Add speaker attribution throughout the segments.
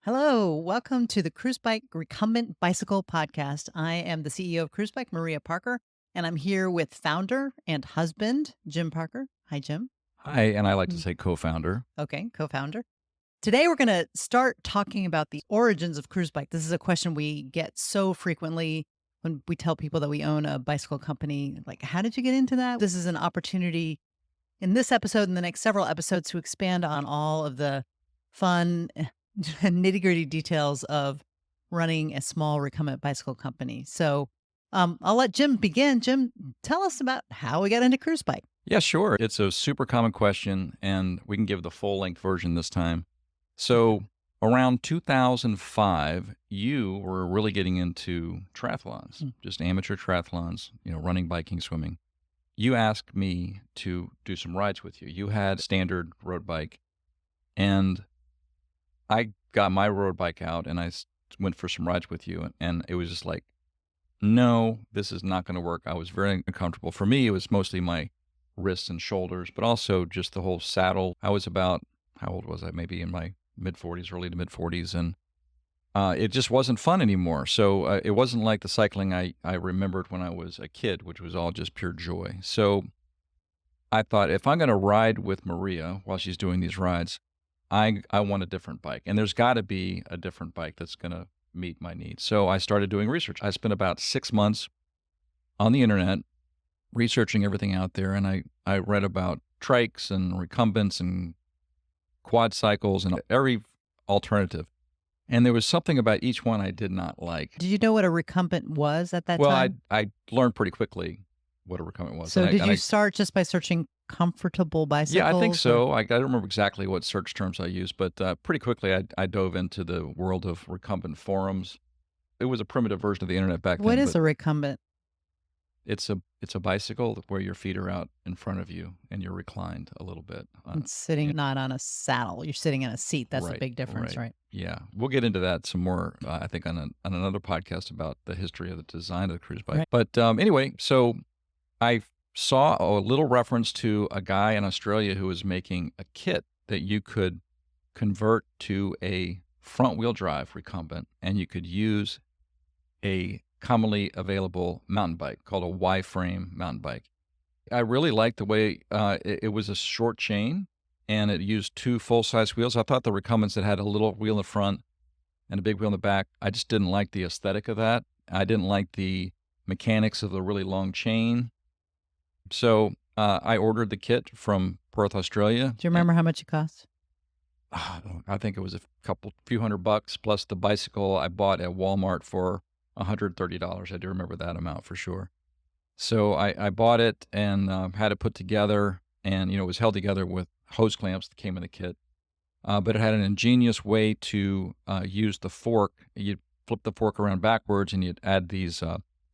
Speaker 1: Hello, welcome to the Cruise Bike Recumbent Bicycle Podcast. I am the CEO of Cruise Bike, Maria Parker, and I'm here with founder and husband, Jim Parker. Hi, Jim.
Speaker 2: Hi, and I like to
Speaker 1: Mm.
Speaker 2: say co-founder.
Speaker 1: Okay, co founder. Today, we're going to start talking about the origins of Cruise Bike. This is a question we get so frequently when we tell people that we own a bicycle company. Like, how did you get into that? This is an opportunity in this episode and the next several episodes to expand on all of the fun nitty gritty details of running a small recumbent bicycle company. So I'll let Jim begin. Jim, tell us about how we got into Cruise Bike.
Speaker 2: Yeah, sure. It's a super common question, and we can give the full-length version this time. So, around 2005, you were really getting into triathlons,
Speaker 1: Mm.
Speaker 2: just amateur triathlons, running, biking, swimming. You asked me to do some rides with you. You had a standard road bike, and I got my road bike out and went for some rides with you. And it was just like, no, this is not going to work. I was very uncomfortable. For me, it was mostly my wrists and shoulders, but also just the whole saddle. I was about, how old was I? Maybe in my mid 40s, early to mid 40s. And it just wasn't fun anymore. So it wasn't like the cycling I remembered when I was a kid, which was all just pure joy. So I thought, if I'm going to ride with Maria while she's doing these rides, I want a different bike. And there's got to be a different bike that's going to meet my needs. So I started doing research. I spent about 6 months on the internet researching everything out there. And I read about trikes and recumbents and quad cycles and every alternative. And there was something about each one I did not like.
Speaker 1: Did you know what a recumbent was at that
Speaker 2: Well,
Speaker 1: time?
Speaker 2: I learned pretty quickly what a recumbent was.
Speaker 1: So
Speaker 2: And I,
Speaker 1: did
Speaker 2: and
Speaker 1: you
Speaker 2: I
Speaker 1: start just by searching comfortable
Speaker 2: Yeah, I think
Speaker 1: bicycles? Or
Speaker 2: so. I don't remember exactly what search terms I used, but pretty quickly I dove into the world of recumbent forums. It was a primitive version of the internet back
Speaker 1: what
Speaker 2: then,
Speaker 1: is
Speaker 2: but
Speaker 1: a recumbent?
Speaker 2: it's a bicycle where your feet are out in front of you and you're reclined a little bit.
Speaker 1: It's sitting not on a saddle. You're sitting in a seat. That's the
Speaker 2: Right,
Speaker 1: big difference,
Speaker 2: right.
Speaker 1: right?
Speaker 2: Yeah, we'll get into that some more. I think on another podcast about the history of the design of the cruise bike.
Speaker 1: Right.
Speaker 2: But anyway, so I saw a little reference to a guy in Australia who was making a kit that you could convert to a front wheel drive recumbent, and you could use a commonly available mountain bike called a Y frame mountain bike. I really liked the way it was a short chain and it used two full size wheels. I thought the recumbents that had a little wheel in the front and a big wheel in the back, I just didn't like the aesthetic of that. I didn't like the mechanics of the really long chain. So I ordered the kit from Perth, Australia.
Speaker 1: Do you remember how much it cost?
Speaker 2: I think it was few $100 plus the bicycle I bought at Walmart for $130. I do remember that amount for sure. So I bought it and had it put together, and it was held together with hose clamps that came in the kit. But it had an ingenious way to use the fork. You'd flip the fork around backwards, and you'd add these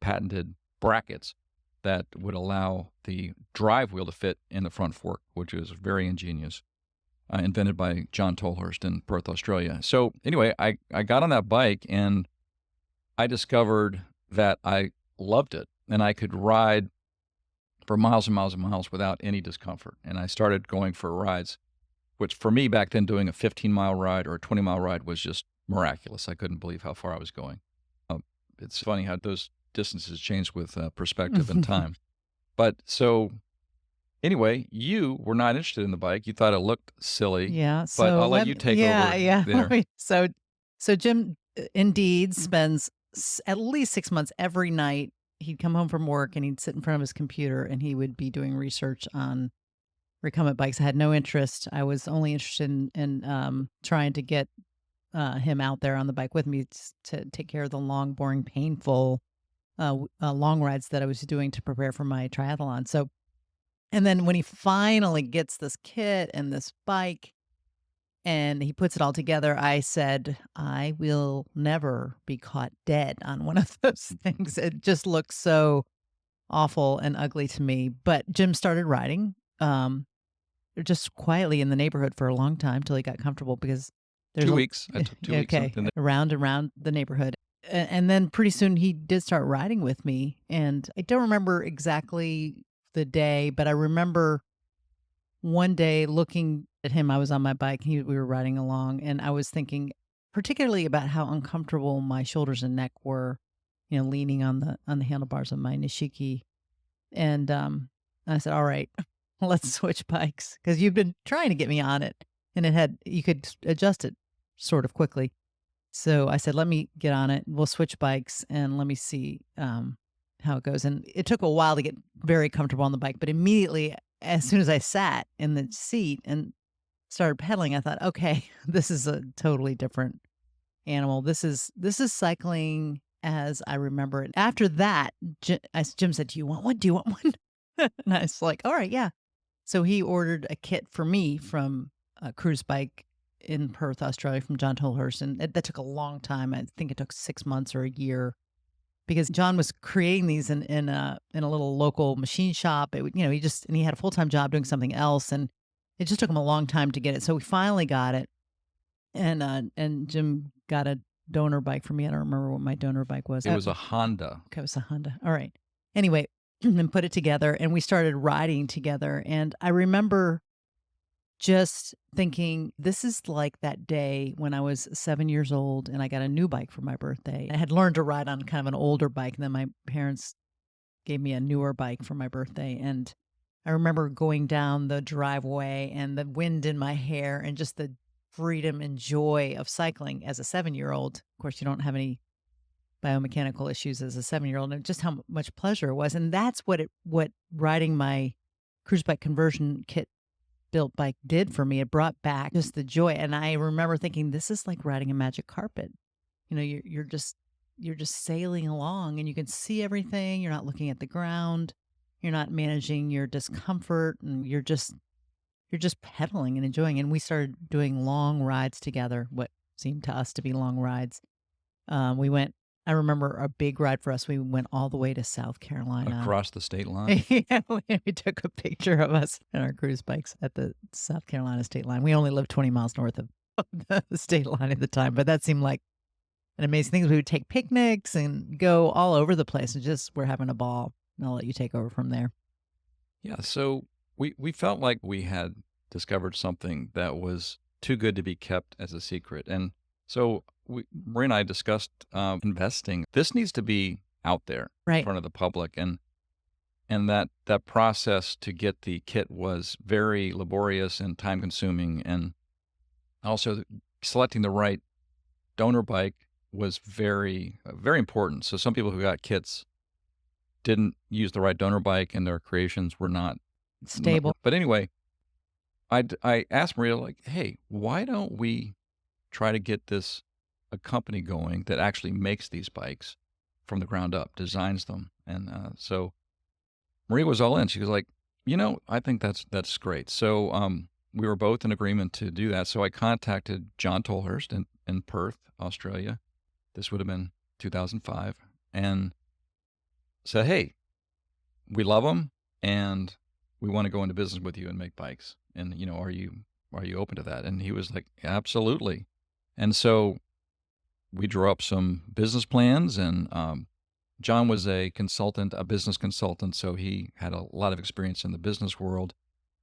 Speaker 2: patented brackets that would allow the drive wheel to fit in the front fork, which is very ingenious. Invented by John Tolhurst in Perth, Australia. So anyway, I got on that bike and I discovered that I loved it and I could ride for miles and miles and miles without any discomfort. And I started going for rides, which for me back then, doing a 15-mile ride or a 20-mile ride was just miraculous. I couldn't believe how far I was going. It's funny how those distances change with perspective and time. But so anyway, you were not interested in the bike. You thought it looked silly,
Speaker 1: Yeah.
Speaker 2: but
Speaker 1: So
Speaker 2: I'll let you take
Speaker 1: yeah,
Speaker 2: over
Speaker 1: yeah. Let
Speaker 2: there.
Speaker 1: me- so Jim indeed spends at least 6 months every night. He'd come home from work and he'd sit in front of his computer and he would be doing research on recumbent bikes. I had no interest. I was only interested in trying to get him out there on the bike with me to take care of the long, boring, painful long rides that I was doing to prepare for my triathlon. So, and then when he finally gets this kit and this bike and he puts it all together, I said, I will never be caught dead on one of those things. It just looks so awful and ugly to me. But Jim started riding just quietly in the neighborhood for a long time till he got comfortable because there's
Speaker 2: 2
Speaker 1: a
Speaker 2: weeks. I took 2 weeks
Speaker 1: okay,
Speaker 2: in there.
Speaker 1: around and around the neighborhood. And then pretty soon he did start riding with me. And I don't remember exactly the day, but I remember one day looking at him. I was on my bike, we were riding along, and I was thinking, particularly about how uncomfortable my shoulders and neck were, leaning on the handlebars of my Nishiki. And I said, "All right, let's switch bikes," because you've been trying to get me on it, and you could adjust it sort of quickly. So I said, "Let me get on it. We'll switch bikes and let me see how it goes." And it took a while to get very comfortable on the bike, but immediately, as soon as I sat in the seat and started pedaling, I thought, "Okay, this is a totally different animal. This is cycling as I remember it." After that, Jim said, "Do you want one? Do you want one?" And I was like, "All right, yeah." So he ordered a kit for me from a cruise bike in Perth, Australia, from John Tolhurst, and that took a long time. I think it took 6 months or a year because John was creating these in a little local machine shop. He had a full time job doing something else, and it just took him a long time to get it. So we finally got it, and Jim got a donor bike for me. I don't remember what my donor bike was.
Speaker 2: It was a Honda.
Speaker 1: Okay, it was a Honda. All right. Anyway, and put it together, and we started riding together. And I remember just thinking, this is like that day when I was 7 years old and I got a new bike for my birthday. I had learned to ride on kind of an older bike, and then my parents gave me a newer bike for my birthday. And I remember going down the driveway and the wind in my hair and just the freedom and joy of cycling as a 7-year old. Of course, you don't have any biomechanical issues as a 7-year old, and just how much pleasure it was. And that's what riding my cruise bike conversion kit built bike did for me. It brought back just the joy. And I remember thinking, this is like riding a magic carpet. You're just sailing along and you can see everything. You're not looking at the ground. You're not managing your discomfort, and you're just pedaling and enjoying. And we started doing long rides together, what seemed to us to be long rides. We went, I remember a big ride for us. We went all the way to South Carolina.
Speaker 2: Across the state line.
Speaker 1: Yeah, we took a picture of us and our cruise bikes at the South Carolina state line. We only lived 20 miles north of the state line at the time, but that seemed like an amazing thing. We would take picnics and go all over the place, and just we're having a ball. And I'll let you take over from there.
Speaker 2: Yeah, so we felt like we had discovered something that was too good to be kept as a secret. And so Marie and I discussed investing. This needs to be out there in
Speaker 1: Right.
Speaker 2: front of the public. And that process to get the kit was very laborious and time consuming. And also selecting the right donor bike was very, very important. So some people who got kits didn't use the right donor bike and their creations were not.
Speaker 1: Stable.
Speaker 2: But anyway, I asked Maria, like, hey, why don't we try to get a company going that actually makes these bikes from the ground up, designs them. And so Maria was all in. She was like, I think that's great. So we were both in agreement to do that. So I contacted John Tolhurst in Perth, Australia. This would have been 2005, and said, hey, we love them, and we want to go into business with you and make bikes. And are you open to that? And he was like, absolutely. And so we drew up some business plans, and John was a consultant, a business consultant, so he had a lot of experience in the business world.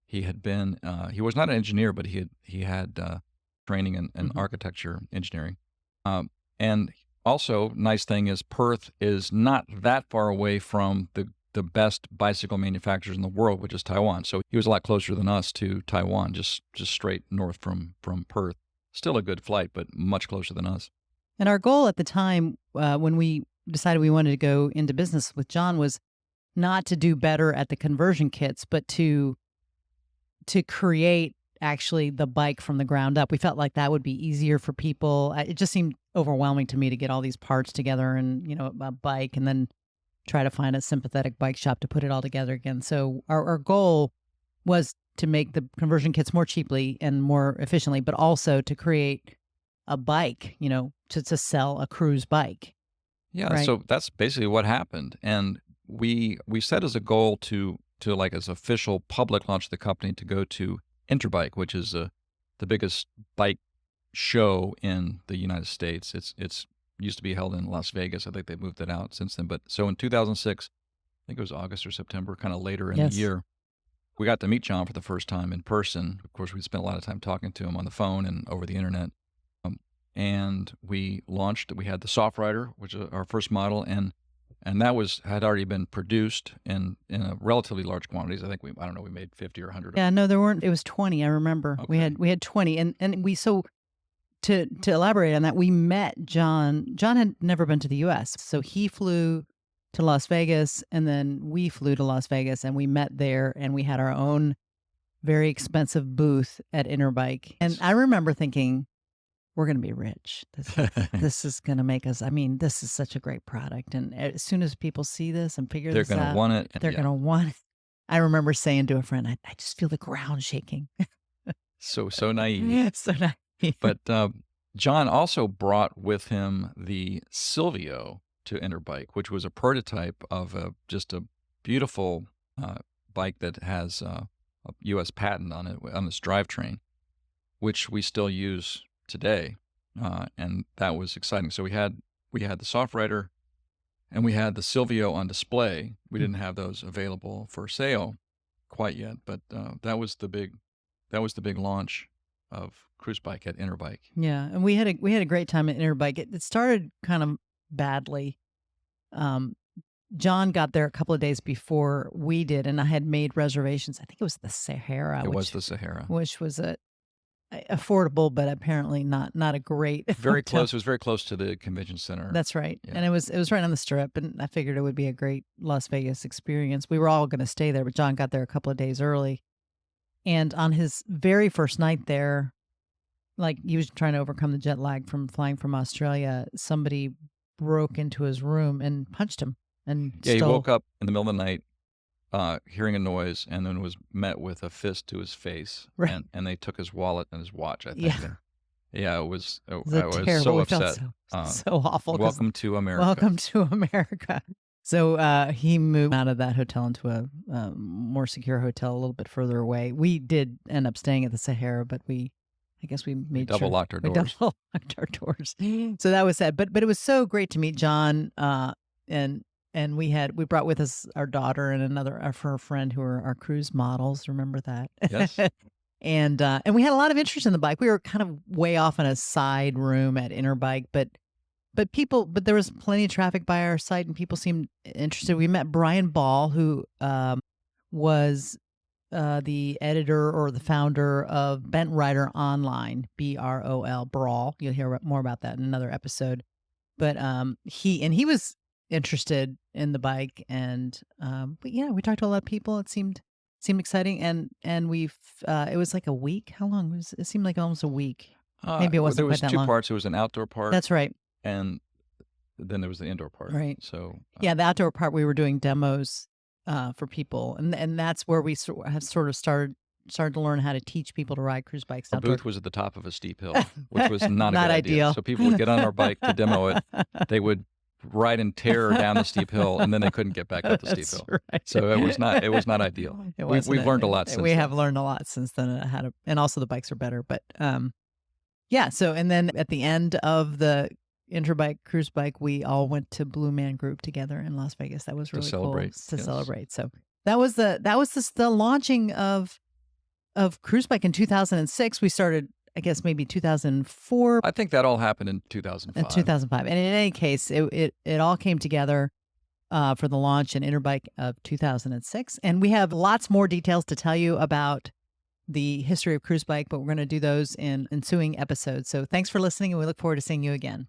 Speaker 2: He had been, he was not an engineer, but he had training in
Speaker 1: Mhm.
Speaker 2: architecture engineering. And also, nice thing is Perth is not that far away from the best bicycle manufacturers in the world, which is Taiwan. So he was a lot closer than us to Taiwan, just straight north from Perth. Still a good flight, but much closer than us.
Speaker 1: And our goal at the time, when we decided we wanted to go into business with John, was not to do better at the conversion kits, but to create actually the bike from the ground up. We felt like that would be easier for people. It just seemed overwhelming to me to get all these parts together and, a bike, and then try to find a sympathetic bike shop to put it all together again. So our goal was to make the conversion kits more cheaply and more efficiently, but also to create a bike, to sell a cruise bike.
Speaker 2: Yeah,
Speaker 1: Right.
Speaker 2: so that's basically what happened. And we set as a goal to like as official public launch of the company to go to Interbike, which is the biggest bike show in the United States. It's used to be held in Las Vegas. I think they moved it out since then. But so in 2006, I think it was August or September, kind of later in the
Speaker 1: Yes.
Speaker 2: year, we got to meet John for the first time in person. Of course, we spent a lot of time talking to him on the phone and over the internet. and we launched. We had the Soft Rider, which is our first model, and that had already been produced in a relatively large quantities. I think I don't know, we made 50 or 100 of
Speaker 1: Yeah,
Speaker 2: them.
Speaker 1: no, there weren't. It was 20. I remember
Speaker 2: Okay.
Speaker 1: we had 20, and we so to elaborate on that, we met John. John had never been to the U.S., so he flew to Las Vegas, and then we flew to Las Vegas, and we met there, and we had our own very expensive booth at Interbike, and I remember thinking, we're going to be rich. This is going to make us. I mean, this is such a great product, and as soon as people see this and figure
Speaker 2: They're
Speaker 1: this
Speaker 2: going to
Speaker 1: out,
Speaker 2: want it.
Speaker 1: they're
Speaker 2: Yeah.
Speaker 1: going to want it. I remember saying to a friend, I just feel the ground shaking.
Speaker 2: So naive.
Speaker 1: So nice.
Speaker 2: But John also brought with him the Silvio to Interbike, which was a prototype of just a beautiful bike that has a U.S. patent on it, on this drivetrain, which we still use today, and that was exciting. So we had the Soft Rider, and we had the Silvio on display. We didn't have those available for sale quite yet, but that was the big launch of Cruise Bike at Interbike.
Speaker 1: Yeah, and we had a great time at Interbike. It started kind of badly. John got there a couple of days before we did, and I had made reservations. I think it was the Sahara.
Speaker 2: It was the Sahara.
Speaker 1: Which was affordable, but apparently not a great
Speaker 2: Very
Speaker 1: hotel.
Speaker 2: close. It was very close to the convention center.
Speaker 1: That's right.
Speaker 2: Yeah.
Speaker 1: And it was right on the Strip, and I figured it would be a great Las Vegas experience. We were all going to stay there, but John got there a couple of days early. And on his very first night there, like he was trying to overcome the jet lag from flying from Australia, somebody broke into his room and punched him and
Speaker 2: Yeah, he
Speaker 1: stole.
Speaker 2: woke up in the middle of the night hearing a noise, and then was met with a fist to his face.
Speaker 1: Right.
Speaker 2: And they took his wallet and his watch, I think.
Speaker 1: Yeah.
Speaker 2: And yeah, it was I
Speaker 1: was
Speaker 2: was
Speaker 1: terrible.
Speaker 2: so
Speaker 1: We felt
Speaker 2: upset.
Speaker 1: so awful. 'Cause
Speaker 2: Welcome to America.
Speaker 1: welcome to America. So he moved out of that hotel into a more secure hotel a little bit further away. We did end up staying at the Sahara, but I guess we made
Speaker 2: double
Speaker 1: sure
Speaker 2: locked our
Speaker 1: we
Speaker 2: doors.
Speaker 1: double locked our doors. So that was sad. But it was so great to meet John. And we brought with us our daughter and her friend who are our cruise models. Remember that?
Speaker 2: Yes.
Speaker 1: And we had a lot of interest in the bike. We were kind of way off in a side room at Interbike, but there was plenty of traffic by our site, and people seemed interested. We met Brian Ball, who was the editor or the founder of Bent Rider Online, BROL, Brawl. You'll hear more about that in another episode. But he was interested in the bike, and but yeah, we talked to a lot of people. It seemed exciting, and it was like a week. How long was it? Seemed like almost a week. Maybe it wasn't
Speaker 2: There was
Speaker 1: quite that
Speaker 2: two
Speaker 1: long.
Speaker 2: parts. It was an outdoor part,
Speaker 1: That's right.
Speaker 2: and then there was the indoor part.
Speaker 1: Right.
Speaker 2: So
Speaker 1: Yeah, the outdoor part, we were doing demos for people, and that's where we have sort of started to learn how to teach people to ride cruise bikes.
Speaker 2: our
Speaker 1: outdoor.
Speaker 2: booth was at the top of a steep hill, which was not a
Speaker 1: Not
Speaker 2: good idea.
Speaker 1: ideal.
Speaker 2: So people would get on our bike to demo it. They would ride in terror down the steep hill, and then they couldn't get back up the steep
Speaker 1: That's
Speaker 2: hill.
Speaker 1: right.
Speaker 2: So it was not ideal. We've learned a lot since
Speaker 1: We
Speaker 2: then.
Speaker 1: have learned a lot since then, and also the bikes are better. But yeah. So and then at the end of the Interbike Cruise Bike, we all went to Blue Man Group together in Las Vegas. That was really
Speaker 2: celebrate,
Speaker 1: cool to
Speaker 2: yes.
Speaker 1: celebrate. So that was the launching of Cruise Bike in 2006. We started, I guess, maybe 2004.
Speaker 2: I think that all happened in 2005.
Speaker 1: In 2005. And in any case, it all came together for the launch in Interbike of 2006. And we have lots more details to tell you about the history of Cruise Bike, but we're going to do those in ensuing episodes. So thanks for listening, and we look forward to seeing you again.